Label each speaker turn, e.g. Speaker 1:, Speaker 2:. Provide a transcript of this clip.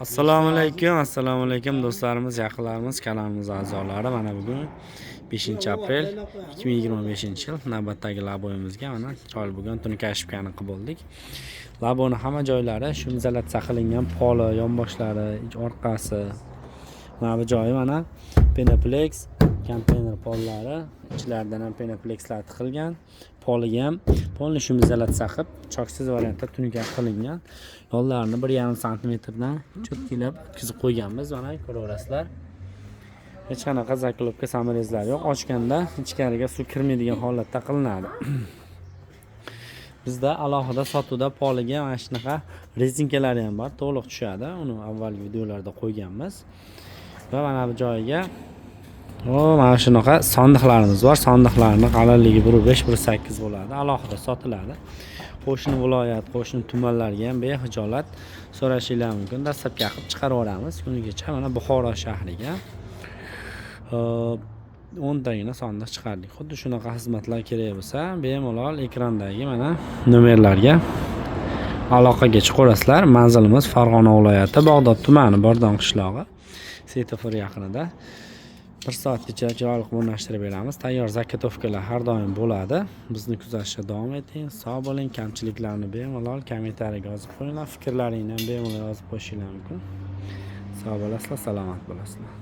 Speaker 1: Assalomu alaykum do'stlarimiz, yaqinlarimiz, kanalimiz a'zolari. Mana bugun 5-aprel 2025-yil navbatdagi laboyimizga mana chiroyli bugun tunkashibkani qilib bo'ldik. Laboni hamma joylari shu izolyatsiya qilingan, poli, yonboshlari, orqasi. Mana bu joyi mana Penaplex konteyner pollari, ichlaridan ham Penaplexlar tiqilgan. Poliga ham polni shu izolyatsiya qilib, choksiz variantda tunkak qilingan. Yo'llarini 1,5 sm dan cho'tkilab o'tkazib qo'yganmiz. Mana ko'raverasizlar. Hech qanaqa zaklopka samarezlar yo'q. Ochganda ichkariga suv kirmaydigan holatda qilinadi. Bizda alohida sotuvda poliga mana shunaqa rezinkalari ham bor, to'liq tushadi. Uni avvalgi videolarda qo'yganmiz. Va mana bu joyiga mana shunaqa sondiqlarimiz bor. Sondiqlarning qalinligi 1,5-1,8 bo'ladi. Alohida sotiladi. Qo'shni viloyat, qo'shni tumanlarga ham behijolat so'rashingiz mumkin. Dastlabki qilib chiqarib yuboramiz. Kunigacha mana Buxoro shahriga 10 tagina sondiq chiqardik. Xuddi shunaqa xizmatlar kerak bo'lsa, bemalol ekrandagi mana nomerlarga aloqaga chiqaverasizlar. Manzilimiz Farg'ona viloyati, Bog'dod tumani, Bordon qishlog'i, Svetofor yaqinida. 1 soatgacha chiroyli o'rnashtirib beramiz. Tayyor zakotovkalar har doim bo'ladi. Bizni kuzatishda davom eting. Sog' bo'ling. Kamchiliklarni bemalol kommentariyaga yozib qo'yinglar. Fikrlaringni ham bemalol yozib qo'yishingiz mumkin. Sog' bo'lasizlar, salomat bo'lasizlar.